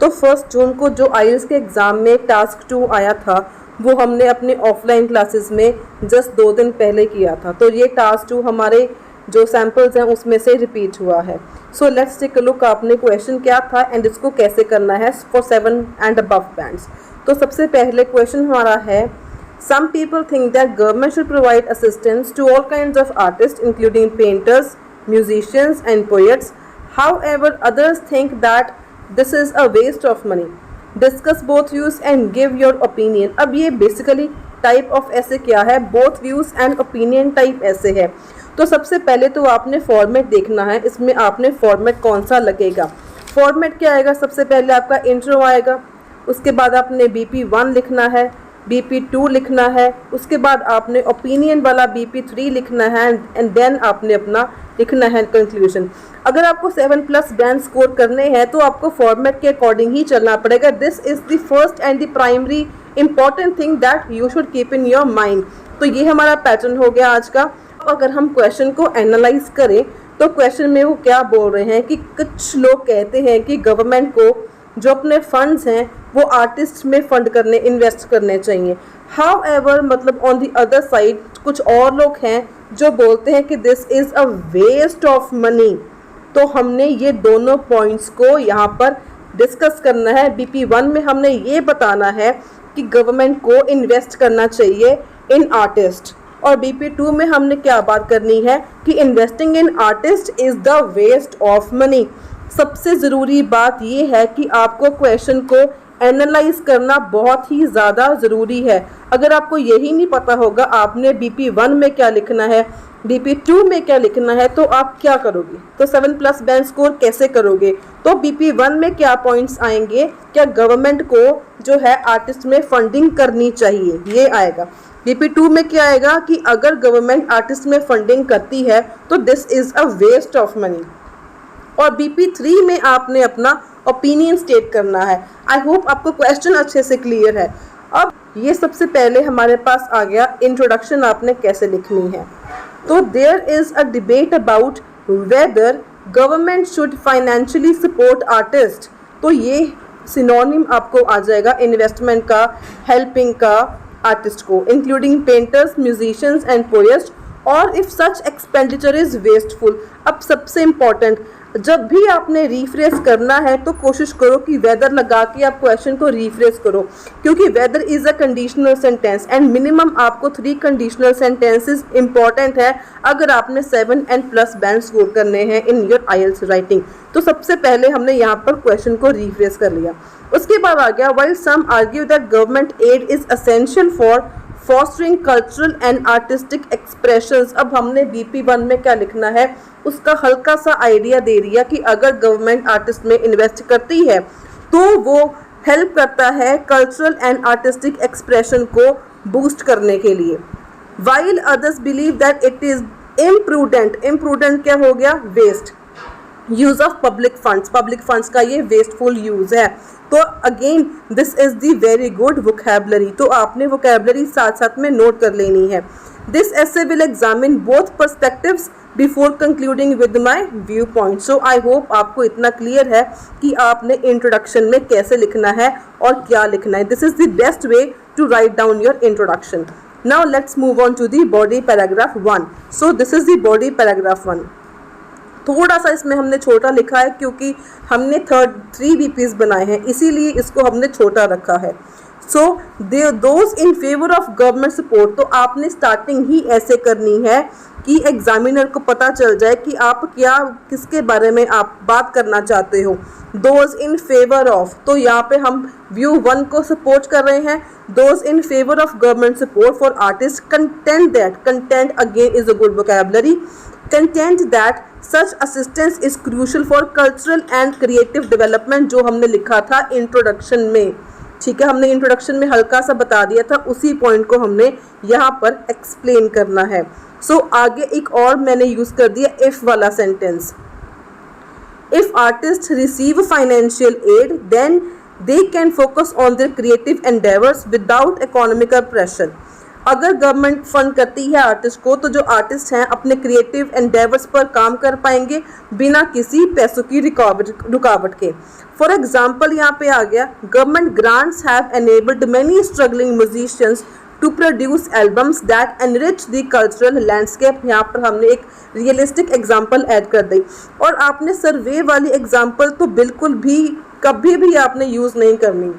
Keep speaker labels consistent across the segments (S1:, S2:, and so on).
S1: तो 1 जून को जो आइल्स के एग्ज़ाम में टास्क 2 आया था वो हमने अपने ऑफलाइन क्लासेस में जस्ट 2 दिन पहले किया था। तो ये टास्क 2 हमारे जो सैम्पल्स हैं उसमें से रिपीट हुआ है। So let's take a look आपने क्वेश्चन क्या था एंड इसको कैसे करना है फॉर 7 एंड अबव बैंड्स। तो सबसे पहले क्वेश्चन हमारा है, some people think that government should provide assistance to all kinds of artists including painters, musicians and poets. However, others think that this is a waste of money. Discuss both views and give your opinion. अब ये basically type of ऐसे क्या है, both views and opinion type ऐसे है। तो सबसे पहले तो आपने फॉर्मेट देखना है, इसमें आपने फॉर्मेट कौन सा लगेगा। फॉर्मेट क्या आएगा, सबसे पहले आपका इंट्रो आएगा, उसके बाद आपने BP1 लिखना है, BP2 लिखना है, उसके बाद आपने ओपिनियन वाला BP3 लिखना है एंड देन आपने अपना लिखना है कंक्लूजन। अगर आपको 7+ बैंड स्कोर करने हैं तो आपको फॉर्मेट के अकॉर्डिंग ही चलना पड़ेगा। This is the first and the primary important thing that you should keep in your mind. तो ये हमारा पैटर्न हो गया आज का। अगर हम क्वेश्चन को एनालाइज करें तो क्वेश्चन में वो क्या बोल रहे हैं कि कुछ लोग कहते हैं कि गवर्नमेंट को जो अपने फंड्स हैं वो आर्टिस्ट में फंड करने, इन्वेस्ट करने चाहिए। हाउ एवर मतलब ऑन दी अदर साइड कुछ और लोग हैं जो बोलते हैं कि this is a waste of money. तो हमने ये दोनों पॉइंट्स को यहाँ पर डिस्कस करना है। BP1 में हमने ये बताना है कि गवर्नमेंट को इन्वेस्ट करना चाहिए इन आर्टिस्ट, और BP2 में हमने क्या बात करनी है कि investing in artist is the waste of money. सबसे ज़रूरी बात ये है कि आपको क्वेश्चन को एनालाइज करना बहुत ही ज़्यादा ज़रूरी है। अगर आपको यही नहीं पता होगा आपने BP1 में क्या लिखना है, BP2 में क्या लिखना है, तो आप क्या करोगे, तो 7+ बैंड स्कोर कैसे करोगे। तो BP1 में क्या पॉइंट्स आएंगे, क्या गवर्नमेंट को जो है आर्टिस्ट में फंडिंग करनी चाहिए, ये आएगा। BP2 में क्या आएगा कि अगर गवर्नमेंट आर्टिस्ट में फंडिंग करती है तो this is a waste of money. और BP3 में आपने अपना ओपिनियन स्टेट करना है। आई होप आपको क्वेश्चन अच्छे से क्लियर है। अब ये सबसे पहले हमारे पास आ गया इंट्रोडक्शन आपने कैसे लिखनी है। तो there is a debate about whether government should financially support artist. तो ये सिनोनिम आपको आ जाएगा इन्वेस्टमेंट का, हेल्पिंग का आर्टिस्ट को, including painters, musicians and poets, और if such expenditure is wasteful. अब सबसे इम्पॉर्टेंट, जब भी आपने रिफ्रेश करना है तो कोशिश करो कि वेदर लगा के आप क्वेश्चन को रिफ्रेश करो, क्योंकि whether is a conditional sentence and minimum आपको 3 कंडीशनल सेंटेंसेस इंपॉर्टेंट है अगर आपने 7+ बैंड स्कोर करने हैं इन योर आईएलटीएस राइटिंग। तो सबसे पहले हमने यहाँ पर क्वेश्चन को रिफ्रेश कर लिया। उसके बाद आ गया, while some argue that government aid is essential for fostering cultural and artistic expressions. अब हमने BP1 में क्या लिखना है उसका हल्का सा आइडिया दे दिया कि अगर गवर्नमेंट आर्टिस्ट में इन्वेस्ट करती है तो वो हेल्प करता है कल्चरल एंड आर्टिस्टिक एक्सप्रेशन को बूस्ट करने के लिए। While others believe that it is imprudent, imprudent क्या हो गया, waste use of public funds का ये वेस्टफुल यूज है। तो again this is the very good vocabulary. तो आपने वोकैबुलरी साथ साथ में नोट कर लेनी है। This essay will examine both perspectives before concluding with my viewpoint. So I hope आपको इतना क्लियर है कि आपने इंट्रोडक्शन में कैसे लिखना है और क्या लिखना है। This is the best way to write down your introduction. Now let's move on to the body paragraph 1. So this is the body paragraph 1. थोड़ा सा इसमें हमने छोटा लिखा है क्योंकि हमने 3 BPs बनाए हैं, इसीलिए इसको हमने छोटा रखा है। So those in favour of government support. तो आपने स्टार्टिंग ही ऐसे करनी है कि एग्जामिनर को पता चल जाए कि आप क्या, किसके बारे में आप बात करना चाहते हो। दोज इन फेवर ऑफ, तो यहाँ पे हम व्यू 1 को सपोर्ट कर रहे हैं। Those in favour of government support for artist content that, content again is a good vocabulary, content that such assistance is crucial for cultural and creative development, जो हमने लिखा था इंट्रोडक्शन में। ठीक है, हमने इंट्रोडक्शन में हल्का सा बता दिया था, उसी पॉइंट को हमने यहाँ पर एक्सप्लेन करना है। सो आगे एक और मैंने यूज़ कर दिया इफ़ वाला sentence. If artist receive financial aid then they can focus on their creative endeavours without economical pressure. अगर गवर्नमेंट फंड करती है आर्टिस्ट को तो जो आर्टिस्ट हैं अपने क्रिएटिव एंडेवर्स पर काम कर पाएंगे बिना किसी पैसों की रुकावट के। फॉर एग्जाम्पल यहाँ पे आ गया, government grants have enabled many struggling musicians to produce albums that enrich the cultural landscape. यहाँ पर हमने एक रियलिस्टिक एग्जाम्पल ऐड कर दी, और आपने सर्वे वाली एग्जाम्पल तो बिल्कुल भी कभी भी आपने यूज़ नहीं करनी,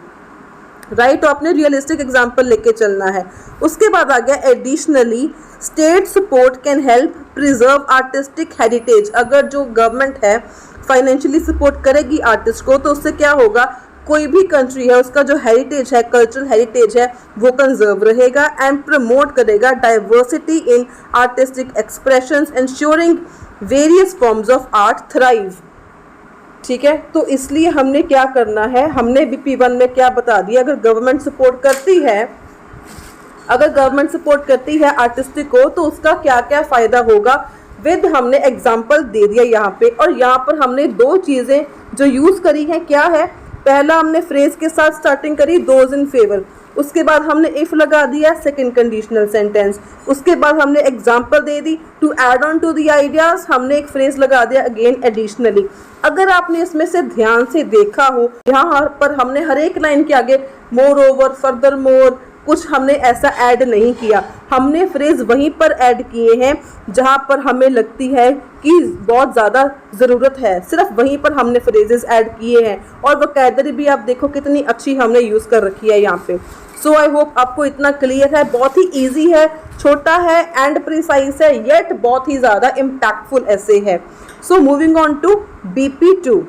S1: राइट। तो आपने रियलिस्टिक एग्जाम्पल लेके चलना है। उसके बाद आ गया, additionally state support can help preserve artistic heritage. अगर जो गवर्नमेंट है फाइनेंशियली सपोर्ट करेगी आर्टिस्ट को तो उससे क्या होगा, कोई भी कंट्री है उसका जो हेरिटेज है, कल्चरल हेरिटेज है, वो कंजर्व रहेगा एंड प्रमोट करेगा diversity in artistic expressions, ensuring various forms of art thrive. ठीक है, तो इसलिए हमने क्या करना है, हमने BP1 में क्या बता दिया, अगर गवर्नमेंट सपोर्ट करती है आर्टिस्टिक को तो उसका क्या क्या फ़ायदा होगा, विद हमने एग्जाम्पल दे दिया यहाँ पे। और यहाँ पर हमने दो चीज़ें जो यूज़ करी हैं, क्या है, पहला हमने फ्रेज के साथ स्टार्टिंग करी, दोज इन फेवर, उसके बाद हमने इफ़ लगा दिया, सेकंड कंडीशनल सेंटेंस, उसके बाद हमने एग्जाम्पल दे दी, to add on to the ideas हमने एक फ्रेज लगा दिया अगेन एडिशनली। अगर आपने इसमें से ध्यान से देखा हो, यहाँ पर हमने हर एक लाइन के आगे मोर ओवर, फर्दर मोर, कुछ हमने ऐसा ऐड नहीं किया, हमने फ्रेज वहीं पर ऐड किए हैं जहाँ पर हमें लगती है कि बहुत ज़्यादा ज़रूरत है, सिर्फ वहीं पर हमने फ्रेजेस ऐड किए हैं। और वोकैबुलरी भी आप देखो कितनी अच्छी हमने यूज़ कर रखी है यहाँ पे। सो आई होप आपको इतना क्लियर है, बहुत ही ईजी है, छोटा है एंड प्रिसाइज है, येट बहुत ही ज़्यादा इम्पैक्टफुल ऐसे है। So moving on to BP2।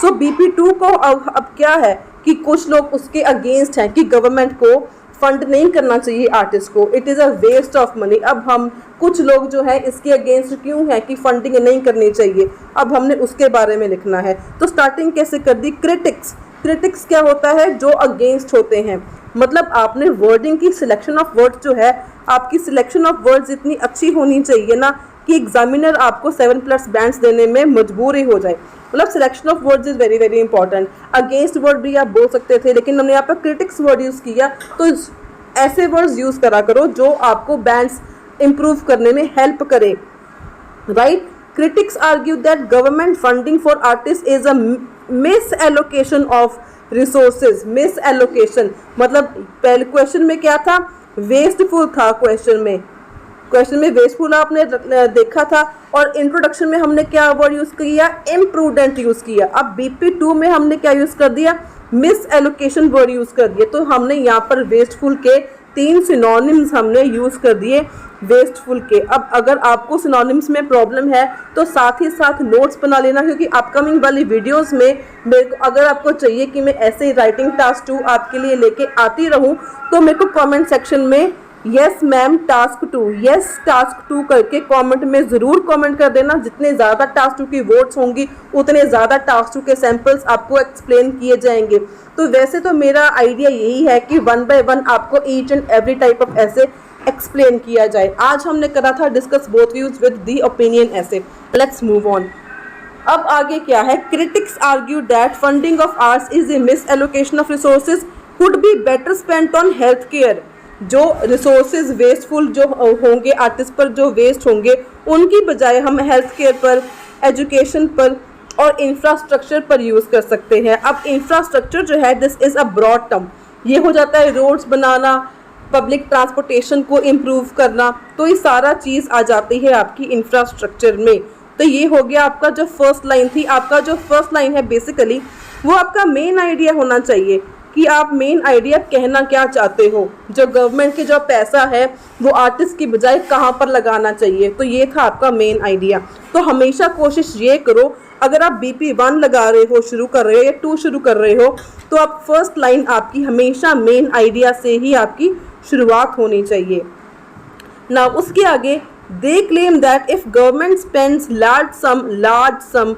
S1: So BP2 को अब क्या है कि कुछ लोग उसके अगेंस्ट हैं कि गवर्नमेंट को फंड नहीं करना चाहिए आर्टिस्ट को, it is a waste of money. अब हम कुछ लोग जो है इसके अगेंस्ट क्यों हैं कि फंडिंग नहीं करनी चाहिए, अब हमने उसके बारे में लिखना है। तो स्टार्टिंग कैसे कर दी, क्रिटिक्स क्या होता है, जो अगेंस्ट होते हैं, मतलब आपने वर्डिंग की सिलेक्शन ऑफ वर्ड्स जो है, आपकी सिलेक्शन ऑफ वर्ड्स इतनी अच्छी होनी चाहिए ना कि एग्जामिनर आपको 7+ बैंड्स देने में मजबूर ही हो जाए। मतलब selection of words is very very important. Against word भी आप बोल सकते थे, लेकिन हमने यहाँ पर क्रिटिक्स वर्ड यूज़ किया, तो ऐसे वर्ड्स यूज़ करा करो जो आपको बैंड्स इम्प्रूव करने में हेल्प करे, right. Critics argue that government funding for artist is a miss allocation of resources. Miss allocation मतलब पहले क्वेश्चन में क्या था, वेस्टफुल था, क्वेश्चन में वेस्टफुल आपने देखा था, और इंट्रोडक्शन में हमने क्या वर्ड यूज़ किया, इम्प्रूडेंट यूज़ किया। अब BP2 में हमने क्या यूज़ कर दिया, मिस एलोकेशन वर्ड यूज़ कर दिया। तो हमने यहाँ पर वेस्टफुल के 3 सिनोनिम्स हमने यूज़ कर दिए वेस्टफुल के। अब अगर आपको सिनोनिम्स में प्रॉब्लम है तो साथ ही साथ नोट्स बना लेना, क्योंकि अपकमिंग वाली वीडियोस में मेरे को अगर आपको चाहिए कि मैं ऐसे राइटिंग टास्क 2 आपके लिए लेके आती रहूं तो मेरे को कमेंट सेक्शन में yes ma'am task 2, yes task 2 करके कमेंट में ज़रूर कमेंट कर देना। जितने ज़्यादा टास्क 2 की वोट्स होंगी उतने ज़्यादा टास्क 2 के सैम्पल्स आपको एक्सप्लेन किए जाएंगे। तो वैसे तो मेरा आइडिया यही है कि 1 बाय 1 आपको each and every type of ऐसे एक्सप्लेन किया जाए। आज हमने करा था discuss both views with the opinion ऐसे। Let's move on. अब आगे क्या है, critics argue that funding of arts is a misallocation of resources could be better spent on health care. जो रिसोर्सेज वेस्टफुल जो होंगे आर्टिस्ट पर, जो वेस्ट होंगे, उनकी बजाय हम हेल्थ केयर पर, एजुकेशन पर और इंफ्रास्ट्रक्चर पर यूज़ कर सकते हैं। अब इंफ्रास्ट्रक्चर जो है this is a broad term, ये हो जाता है रोड्स बनाना, पब्लिक ट्रांसपोर्टेशन को इम्प्रूव करना, तो ये सारा चीज़ आ जाती है आपकी इंफ्रास्ट्रक्चर में। तो ये हो गया आपका जो फर्स्ट लाइन थी। आपका जो फर्स्ट लाइन है बेसिकली वो आपका मेन आइडिया होना चाहिए कि आप मेन आइडिया कहना क्या चाहते हो। जो गवर्नमेंट के जो पैसा है वो आर्टिस्ट की बजाय कहाँ पर लगाना चाहिए, तो ये था आपका मेन आइडिया। तो हमेशा कोशिश ये करो, अगर आप BP1 लगा रहे हो, शुरू कर रहे हो या 2 शुरू कर रहे हो, तो आप फर्स्ट लाइन आपकी हमेशा मेन आइडिया से ही आपकी शुरुआत होनी चाहिए ना। उसके आगे they claim that if government spends large some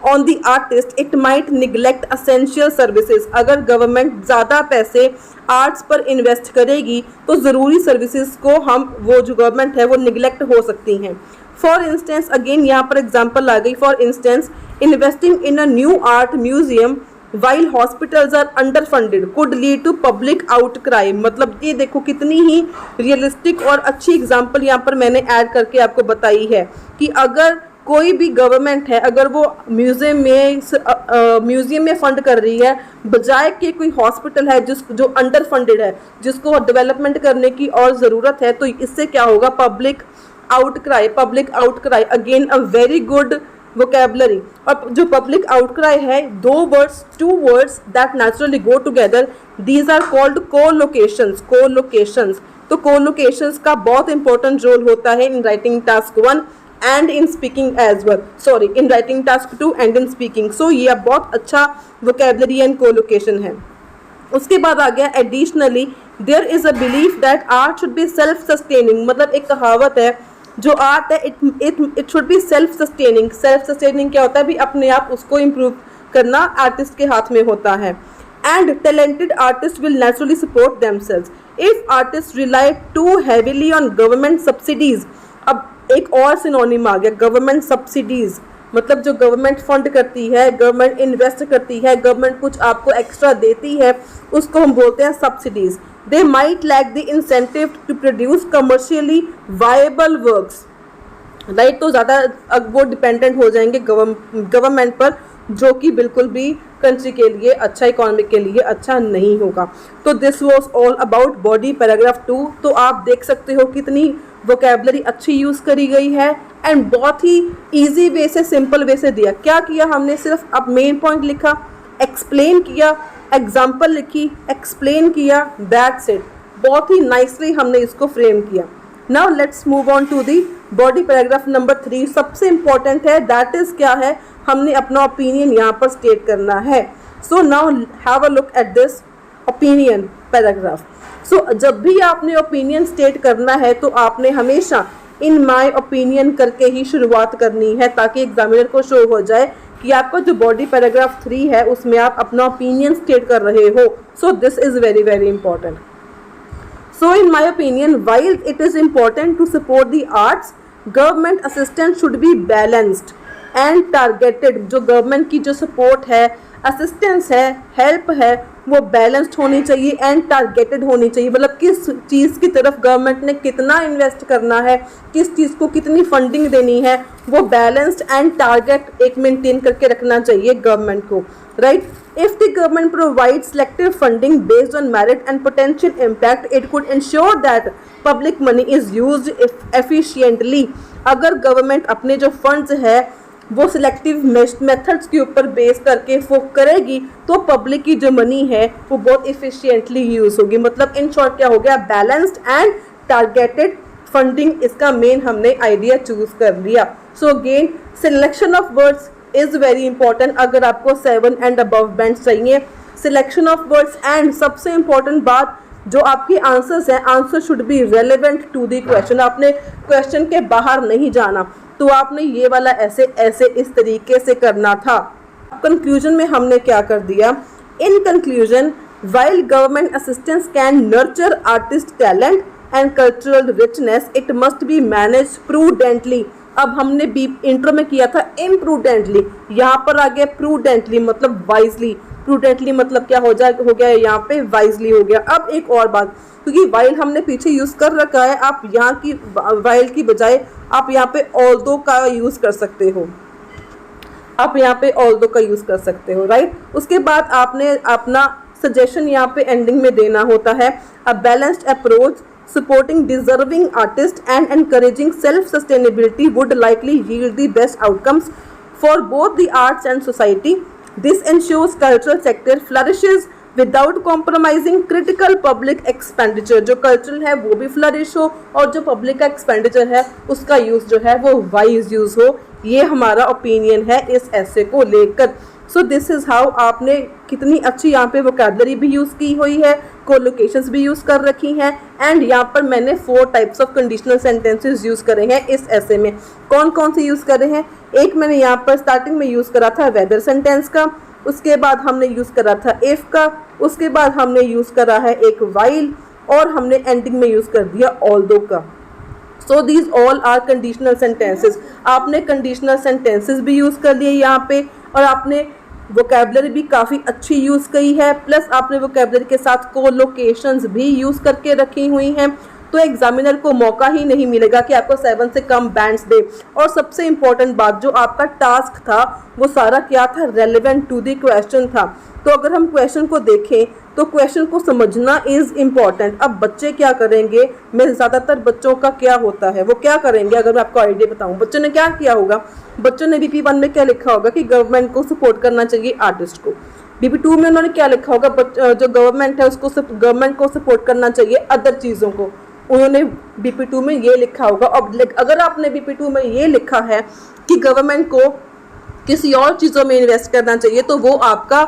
S1: on the artist it might neglect essential services. अगर गवर्नमेंट ज़्यादा पैसे आर्ट्स पर इन्वेस्ट करेगी तो ज़रूरी सर्विसेज को वो जो गवर्नमेंट है वो निगलेक्ट हो सकती हैं। फॉर इंस्टेंस, अगेन यहाँ पर एग्जाम्पल आ गई, for instance investing in a new art museum while hospitals are underfunded could lead to public outcry। मतलब ये देखो कितनी ही रियलिस्टिक और अच्छी एग्जांपल यहाँ पर मैंने ऐड करके आपको बताई है कि अगर कोई भी गवर्नमेंट है, अगर वो म्यूजियम में फंड कर रही है बजाय कि कोई हॉस्पिटल है जो अंडर फंडेड है, जिसको डेवलपमेंट करने की और ज़रूरत है, तो इससे क्या होगा, public outcry again a very good vocabulary. और जो पब्लिक आउटक्राई है, two words that naturally go together, these are called collocations. तो कोलोकेशंस का बहुत इंपॉर्टेंट रोल होता है in writing task 1 and in speaking as well, sorry in writing task 2 and in speaking. So ये बहुत अच्छा vocabulary and colocation है। उसके बाद आ गया additionally there is a belief that art should be self sustaining. मतलब एक कहावत है, जो आर्ट है it should be self sustaining क्या होता है, भी अपने आप उसको इम्प्रूव करना आर्टिस्ट के हाथ में होता है। And talented artist will naturally support themselves if artist rely too heavily on government subsidies. अब एक और सिनोनिम आ गया, गवर्नमेंट सब्सिडीज, मतलब जो गवर्नमेंट फंड करती है, गवर्नमेंट इन्वेस्ट करती है, गवर्नमेंट कुछ आपको एक्स्ट्रा देती है, उसको हम बोलते हैं subsidies. They might lack the incentive to produce commercially viable works, right. तो ज़्यादा वो डिपेंडेंट हो जाएंगे गवर्नमेंट पर, जो कि बिल्कुल भी कंट्री के लिए अच्छा, इकोनॉमी के लिए अच्छा नहीं होगा। तो this was all about body paragraph 2। तो आप देख सकते हो कितनी वोकेबलरी अच्छी यूज़ करी गई है एंड बहुत ही इजी वे से, सिंपल वे से दिया। क्या किया हमने, सिर्फ अब मेन पॉइंट लिखा, एक्सप्लेन किया, एग्जाम्पल लिखी, एक्सप्लेन किया, दैट्स इट। बहुत ही नाइसली हमने इसको फ्रेम किया। Now let's move on to the body paragraph number 3। सबसे इंपॉर्टेंट है, दैट इज क्या है, हमने अपना ओपिनियन यहाँ पर स्टेट करना है। So now have a look at this opinion paragraph. So जब भी आपने ओपिनियन स्टेट करना है तो आपने हमेशा इन माय ओपिनियन करके ही शुरुआत करनी है, ताकि एग्जामिनर को शो हो जाए कि आपका जो बॉडी पैराग्राफ 3 है उसमें आप अपना ओपिनियन स्टेट कर रहे हो। So this is very very important. So in my opinion, while it is important to support the arts, government assistance should be balanced and targeted। जो गवर्नमेंट की जो सपोर्ट है, असिस्टेंस है, हेल्प है, वो बैलेंस्ड होनी चाहिए एंड टारगेटेड होनी चाहिए। मतलब किस चीज़ की तरफ गवर्नमेंट ने कितना इन्वेस्ट करना है, किस चीज़ को कितनी फंडिंग देनी है, वो बैलेंस्ड एंड टारगेट एक मेंटेन करके रखना चाहिए गवर्नमेंट को, right. If the government provides selective funding based on merit and potential impact, it could ensure that public money is used efficiently। अगर गवर्नमेंट अपने जो फंड्स है वो सिलेक्टिव मेथड्स के ऊपर बेस करके वो करेगी, तो पब्लिक की जो मनी है वो बहुत इफिशिएंटली यूज़ होगी। मतलब इन शॉर्ट क्या हो गया, बैलेंस्ड एंड टारगेटेड फंडिंग, इसका मेन हमने आइडिया चूज कर लिया। So again selection of words is very important. अगर आपको 7 एंड अबव बैंड्स चाहिए, सिलेक्शन ऑफ वर्ड्स एंड सबसे इंपॉर्टेंट बात, जो आपके आंसर्स हैं, answer should be relevant to the question. आपने क्वेश्चन के बाहर नहीं जाना, तो आपने ये वाला ऐसे ऐसे इस तरीके से करना था। कंक्लूजन में हमने क्या कर दिया, in conclusion while government assistance can nurture artist talent and cultural richness, it must be managed prudently। अब हमने बी इंट्रो में किया था इम्प्रूडेंटली, यहाँ पर आ गया प्रूडेंटली मतलब वाइजली। प्रूडेंटली मतलब क्या हो गया यहाँ पे वाइजली हो गया। अब एक और बात, क्योंकि वाइल हमने पीछे यूज़ कर रखा है, आप यहाँ की वाइल की बजाय आप यहाँ पे ऑल्दो का यूज़ कर सकते हो, आप यहाँ पे ऑल्दो का यूज़ कर सकते हो, राइट। उसके बाद आपने अपना सजेशन यहाँ पे एंडिंग में देना होता है, a balanced approach supporting deserving artists and encouraging self-sustainability would likely yield the best outcomes for both the arts and society. This ensures cultural sector flourishes without compromising critical public expenditure। जो cultural है वो भी flourish हो और जो public का expenditure है उसका यूज़ जो है वो वाइज यूज़ हो। ये हमारा ओपिनियन है इस ऐसे को लेकर। सो दिस इज़ हाउ आपने कितनी अच्छी यहाँ पे वोकैबलरी भी यूज़ की हुई है, कोलोकेशंस भी यूज़ कर रखी हैं, एंड यहाँ पर मैंने 4 types of conditional sentences use करे हैं इस ऐसे में। कौन कौन से यूज़ करे हैं, एक मैंने यहाँ पर स्टार्टिंग में यूज़ करा था वेदर सेंटेंस का, उसके बाद हमने यूज़ करा था इफ़ का, उसके बाद हमने यूज़ करा है एक वाइल, और हमने एंडिंग में यूज़ कर दिया ऑल्दो का। So these all are conditional sentences. आपने कंडीशनल सेंटेंसेस भी यूज़ कर लिए यहाँ पे, और आपने वोकेबलरी भी काफ़ी अच्छी यूज़ की है, प्लस आपने वोकेबलरी के साथ कोलोकेशंस भी यूज़ करके रखी हुई हैं। तो एग्जामिनर को मौका ही नहीं मिलेगा कि आपको 7 से कम बैंड्स दे। और सबसे इम्पॉर्टेंट बात, जो आपका टास्क था वो सारा क्या था, रेलेवेंट टू द क्वेश्चन था। तो अगर हम क्वेश्चन को देखें तो क्वेश्चन को समझना इज़ इम्पॉर्टेंट। अब बच्चे क्या करेंगे, मैं ज़्यादातर बच्चों का क्या होता है, वो क्या करेंगे, अगर मैं आपको आइडिया बताऊँ, बच्चों ने क्या किया होगा, बच्चों ने BP1 में क्या लिखा होगा कि गवर्नमेंट को सपोर्ट करना चाहिए आर्टिस्ट को। BP2 में उन्होंने क्या लिखा होगा, जो गवर्नमेंट है उसको गवर्नमेंट को सपोर्ट करना चाहिए अदर चीज़ों को, उन्होंने BP2 में ये लिखा होगा। अब अगर आपने BP2 में ये लिखा है कि गवर्नमेंट को किसी और चीज़ों में इन्वेस्ट करना चाहिए, तो वो आपका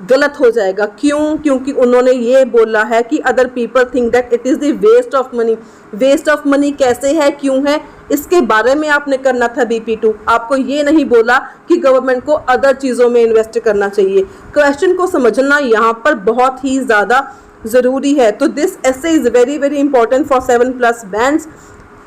S1: गलत हो जाएगा। क्यों? क्योंकि उन्होंने ये बोला है कि other people think that it is the waste of money. Waste of money कैसे है, क्यों है, इसके बारे में आपने करना था BP2। आपको ये नहीं बोला कि गवर्नमेंट को अदर चीज़ों में इन्वेस्ट करना चाहिए। क्वेश्चन को समझना यहाँ पर बहुत ही ज़्यादा ज़रूरी है। तो this essay is very very important for 7+ bands.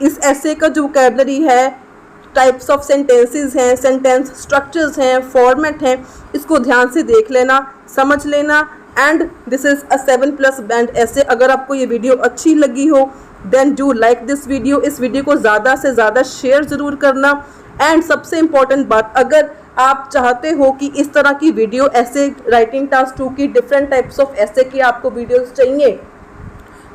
S1: इस एसे का जो वोकेबलरी है, टाइप्स ऑफ सेंटेंसेस हैं, सेंटेंस स्ट्रक्चर्स हैं, फॉर्मेट हैं, इसको ध्यान से देख लेना, समझ लेना। And this is a 7+ band essay. अगर आपको ये वीडियो अच्छी लगी हो then do like this video. इस वीडियो को ज़्यादा से ज़्यादा शेयर ज़रूर करना। एंड सबसे इम्पॉर्टेंट बात, अगर आप चाहते हो कि इस तरह की वीडियो ऐसे राइटिंग टास्क 2 की डिफरेंट टाइप्स ऑफ ऐसे की आपको वीडियोस चाहिए,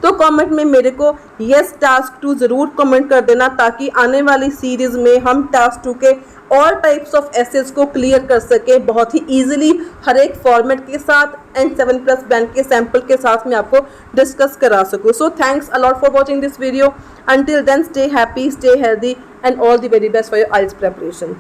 S1: तो कमेंट में मेरे को यस टास्क 2 ज़रूर कमेंट कर देना, ताकि आने वाली सीरीज़ में हम टास्क 2 के और टाइप्स ऑफ एसेस को क्लियर कर सके बहुत ही ईजिली, हर एक फॉर्मेट के साथ एंड 7+ बैंड के सैम्पल के साथ मैं आपको डिस्कस करा सकूँ। So thanks a lot for watching this video. Until then stay happy, stay healthy and all the very best for your IELTS preparation.